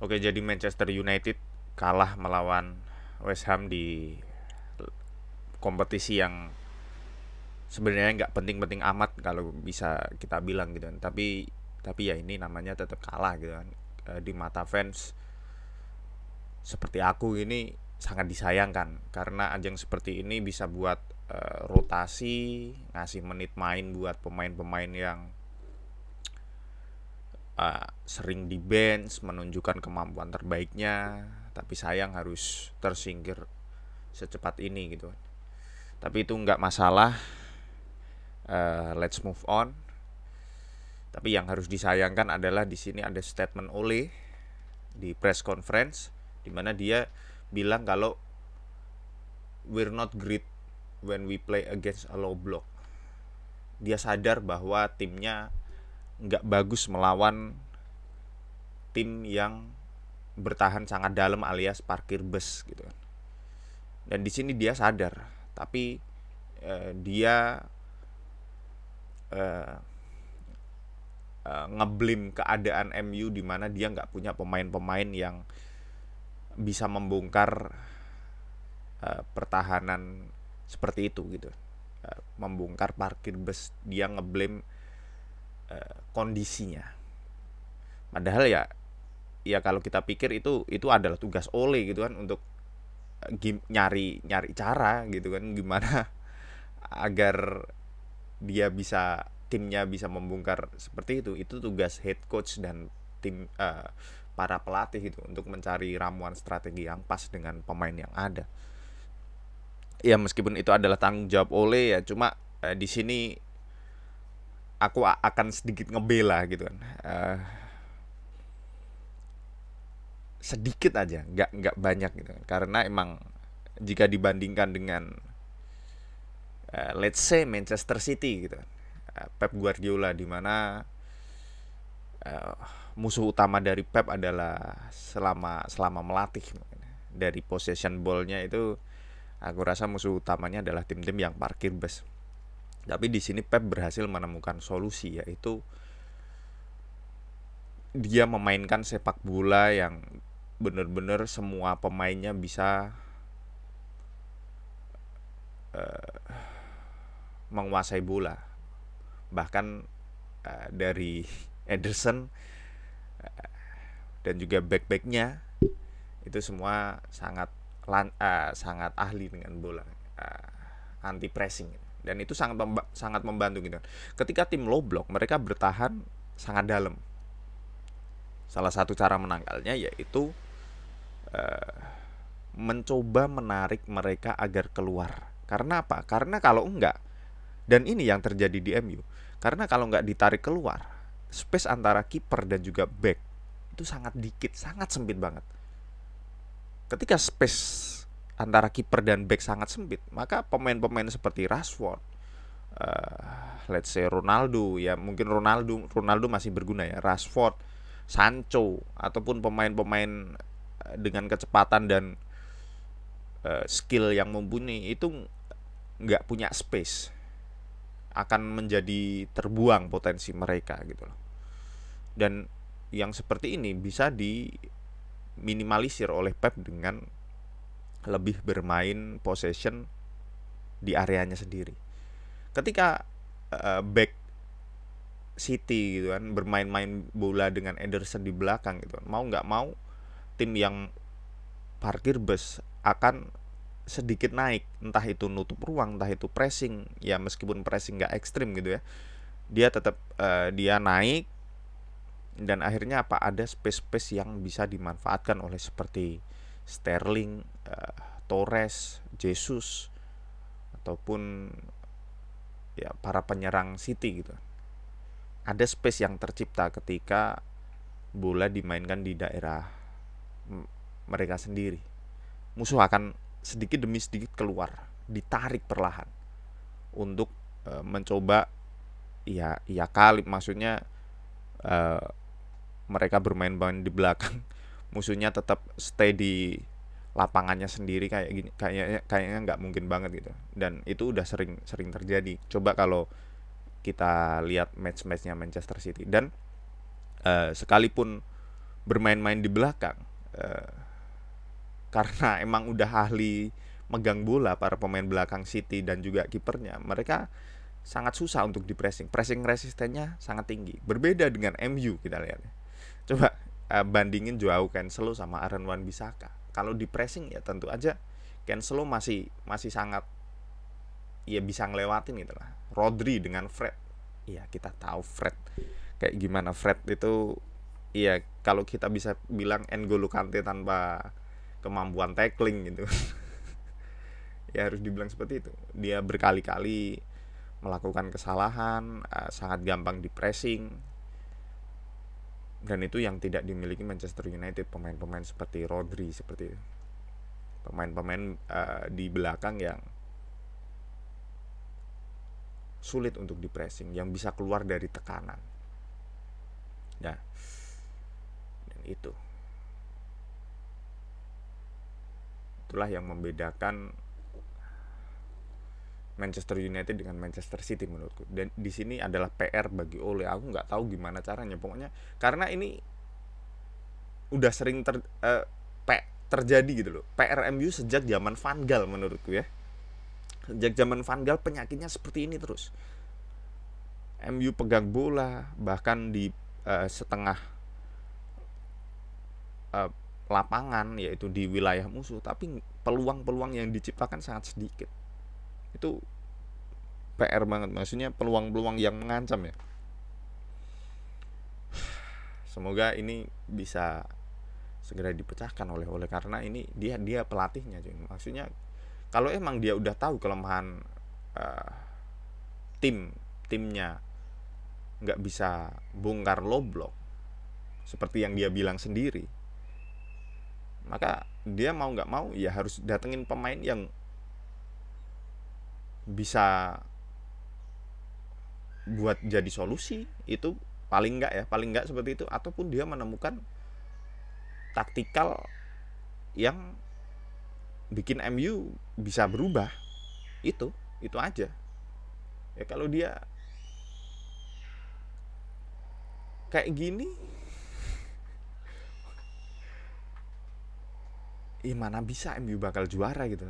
Oke, jadi Manchester United kalah melawan West Ham di kompetisi yang sebenarnya nggak penting-penting amat kalau bisa kita bilang gitu kan. Tapi ya ini namanya tetap kalah gitu kan. Di mata fans seperti aku ini sangat disayangkan karena ajang seperti ini bisa buat rotasi, ngasih menit main buat pemain-pemain yang sering di bench, menunjukkan kemampuan terbaiknya, tapi sayang harus tersingkir secepat ini gitu. Tapi itu nggak masalah, let's move on. Tapi yang harus disayangkan adalah di sini ada statement Ole di press conference di mana dia bilang kalau we're not great when we play against a low block. Dia sadar bahwa timnya nggak bagus melawan tim yang bertahan sangat dalam alias parkir bus gitu kan. Dan di sini dia sadar, tapi dia uh, ngeblim keadaan MU di mana dia nggak punya pemain-pemain yang bisa membongkar pertahanan seperti itu gitu. Membongkar parkir bus, dia ngeblame kondisinya. Padahal ya kalau kita pikir itu adalah tugas Ole gitu kan untuk nyari cara gitu kan gimana agar timnya bisa membongkar seperti itu tugas head coach dan tim para pelatih itu untuk mencari ramuan strategi yang pas dengan pemain yang ada. Ya meskipun itu adalah tanggung jawab Ole ya, cuma di sini aku akan sedikit ngebela gitu kan. Sedikit aja, nggak banyak gitu kan. Karena emang jika dibandingkan dengan let's say Manchester City gitu kan. Pep Guardiola di mana musuh utama dari Pep adalah selama melatih dari possession ball-nya itu aku rasa musuh utamanya adalah tim-tim yang parkir bus. Tapi di sini Pep berhasil menemukan solusi, yaitu dia memainkan sepak bola yang benar-benar semua pemainnya bisa menguasai bola. Bahkan dari Ederson dan juga back-backnya itu semua sangat ahli dengan bola, anti pressing, dan itu sangat membantu gitu. Ketika tim low block mereka bertahan sangat dalam. Salah satu cara menangkalnya yaitu mencoba menarik mereka agar keluar. Karena apa? Karena kalau enggak, dan ini yang terjadi di MU, karena kalau enggak ditarik keluar, space antara kiper dan juga back itu sangat dikit, sangat sempit banget. Ketika space antara kiper dan back sangat sempit, maka pemain-pemain seperti Rashford, let's say Ronaldo, ya mungkin Ronaldo masih berguna ya, Rashford, Sancho, ataupun pemain-pemain dengan kecepatan dan skill yang mumpuni itu nggak punya space, akan menjadi terbuang potensi mereka gitu loh. Dan yang seperti ini bisa diminimalisir oleh Pep dengan lebih bermain possession di areanya sendiri. Ketika back City gitu kan bermain-main bola dengan Ederson di belakang gitu kan, mau nggak mau tim yang parkir bus akan sedikit naik, entah itu nutup ruang, entah itu pressing, ya meskipun pressing nggak ekstrim gitu ya, dia tetap dia naik, dan akhirnya apa, ada space yang bisa dimanfaatkan oleh seperti Sterling, Torres, Jesus, ataupun ya para penyerang City gitu. Ada space yang tercipta ketika bola dimainkan di daerah mereka sendiri. Musuh akan sedikit demi sedikit keluar, ditarik perlahan untuk mencoba ya kali maksudnya mereka bermain-main di belakang, musuhnya tetap stay di lapangannya sendiri kayak gini, kayaknya nggak mungkin banget gitu. Dan itu udah sering terjadi. Coba kalau kita lihat match-matchnya Manchester City, dan sekalipun bermain-main di belakang. Eh, karena emang udah ahli megang bola para pemain belakang City dan juga kipernya, mereka sangat susah untuk di pressing. Pressing resistennya sangat tinggi. Berbeda dengan MU kita lihat. Coba bandingin Joao Cancelo sama Aaron Wan-Bissaka. Kalau di pressing ya tentu aja Cancelo masih sangat ya bisa ngelewatin gitu lah. Rodri dengan Fred. Ya kita tahu Fred kayak gimana. Fred itu ya kalau kita bisa bilang N'Golo Kante tanpa kemampuan tackling gitu. Ya harus dibilang seperti itu. Dia berkali-kali melakukan kesalahan, sangat gampang di pressing, dan itu yang tidak dimiliki Manchester United. Pemain-pemain seperti Rodri, seperti itu, pemain-pemain di belakang yang sulit untuk di pressing, yang bisa keluar dari tekanan. Nah, dan itulah yang membedakan Manchester United dengan Manchester City menurutku. Dan di sini adalah PR bagi Ole. Aku nggak tahu gimana caranya. Pokoknya karena ini udah sering terjadi gitu loh. PR MU sejak zaman Van Gaal menurutku ya. Sejak zaman Van Gaal penyakitnya seperti ini terus. MU pegang bola bahkan di setengah lapangan, yaitu di wilayah musuh, tapi peluang-peluang yang diciptakan sangat sedikit. Itu PR banget, maksudnya peluang-peluang yang mengancam ya. Semoga ini bisa segera dipecahkan oleh karena ini dia pelatihnya cuy. Maksudnya kalau emang dia udah tahu kelemahan timnya nggak bisa bongkar low block seperti yang dia bilang sendiri, maka dia mau nggak mau ya harus datengin pemain yang bisa buat jadi solusi. Itu paling nggak seperti itu, ataupun dia menemukan taktikal yang bikin MU bisa berubah. Itu aja ya. Kalau dia kayak gini, mana bisa MU bakal juara gitu.